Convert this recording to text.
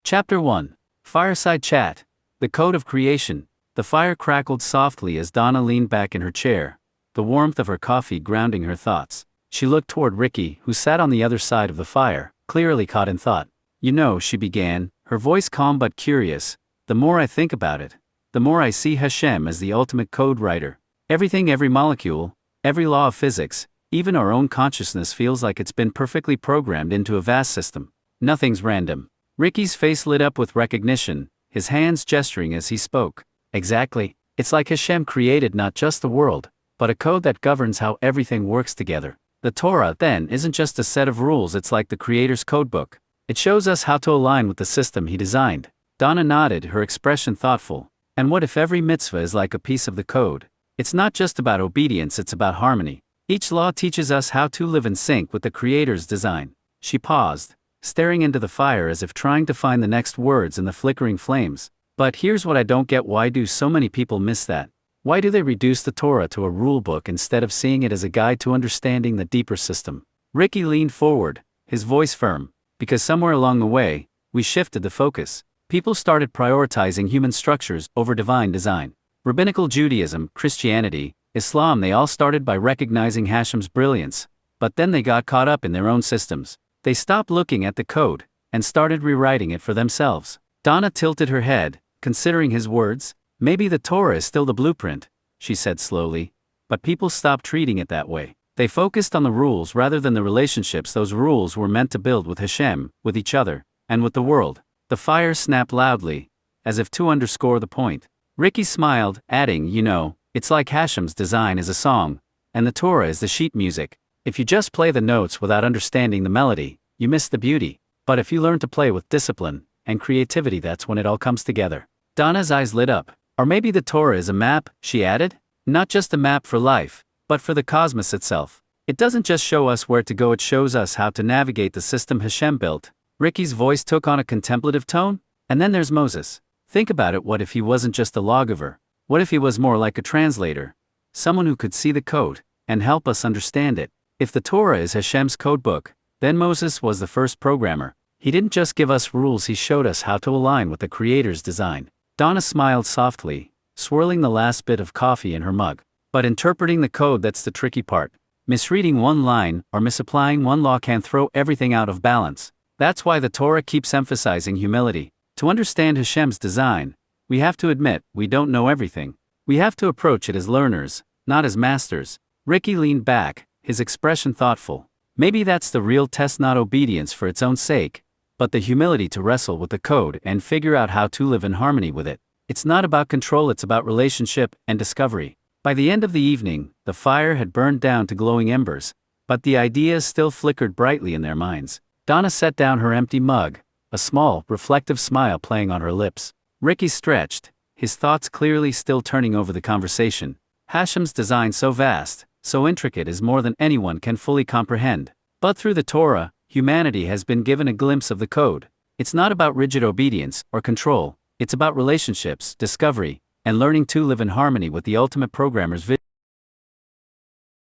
Chapter 1. Fireside Chat. The Code of Creation. The fire crackled softly as Donna leaned back in her chair, the warmth of her coffee grounding her thoughts. She looked toward Ricky, who sat on the other side of the fire, clearly caught in thought. "You know," she began, her voice calm but curious, "the more I think about it, the more I see Hashem as the ultimate code writer. Everything, every molecule, every law of physics, even our own consciousness feels like it's been perfectly programmed into a vast system. Nothing's random." Ricky's face lit up with recognition, his hands gesturing as he spoke. "Exactly. It's like Hashem created not just the world, but a code that governs how everything works together. The Torah, then, isn't just a set of rules, it's like the Creator's codebook. It shows us how to align with the system He designed." Donna nodded, her expression thoughtful. "And what if every mitzvah is like a piece of the code? It's not just about obedience, it's about harmony. Each law teaches us how to live in sync with the Creator's design." She paused, staring into the fire as if trying to find the next words in the flickering flames. "But here's what I don't get: why do so many people miss that? Why do they reduce the Torah to a rulebook instead of seeing it as a guide to understanding the deeper system?" Ricky leaned forward, his voice firm. "Because somewhere along the way, we shifted the focus. People started prioritizing human structures over divine design. Rabbinical Judaism, Christianity, Islam, they all started by recognizing Hashem's brilliance, but then they got caught up in their own systems. They stopped looking at the code, and started rewriting it for themselves." Donna tilted her head, considering his words. "Maybe the Torah is still the blueprint," she said slowly, "but people stopped treating it that way. They focused on the rules rather than the relationships those rules were meant to build with Hashem, with each other, and with the world." The fire snapped loudly, as if to underscore the point. Ricky smiled, adding, "You know, it's like Hashem's design is a song, and the Torah is the sheet music. If you just play the notes without understanding the melody, you miss the beauty. But if you learn to play with discipline and creativity, that's when it all comes together." Donna's eyes lit up. "Or maybe the Torah is a map," she added. "Not just a map for life, but for the cosmos itself. It doesn't just show us where to go, it shows us how to navigate the system Hashem built." Ricky's voice took on a contemplative tone. "And then there's Moses. Think about it, what if he wasn't just a lawgiver? What if he was more like a translator? Someone who could see the code, and help us understand it. If the Torah is Hashem's codebook, then Moses was the first programmer. He didn't just give us rules, he showed us how to align with the Creator's design." Donna smiled softly, swirling the last bit of coffee in her mug. "But interpreting the code, that's the tricky part. Misreading one line or misapplying one law can throw everything out of balance. That's why the Torah keeps emphasizing humility. To understand Hashem's design, we have to admit we don't know everything. We have to approach it as learners, not as masters." Ricky leaned back, his expression thoughtful. "Maybe that's the real test, not obedience for its own sake, but the humility to wrestle with the code and figure out how to live in harmony with it. It's not about control, it's about relationship and discovery." By the end of the evening, the fire had burned down to glowing embers, but the ideas still flickered brightly in their minds. Donna set down her empty mug, a small, reflective smile playing on her lips. Ricky stretched, his thoughts clearly still turning over the conversation. Hashem's design, so vast, so intricate, is more than anyone can fully comprehend. But through the Torah, humanity has been given a glimpse of the code. It's not about rigid obedience or control, it's about relationships, discovery, and learning to live in harmony with the ultimate programmer's vision.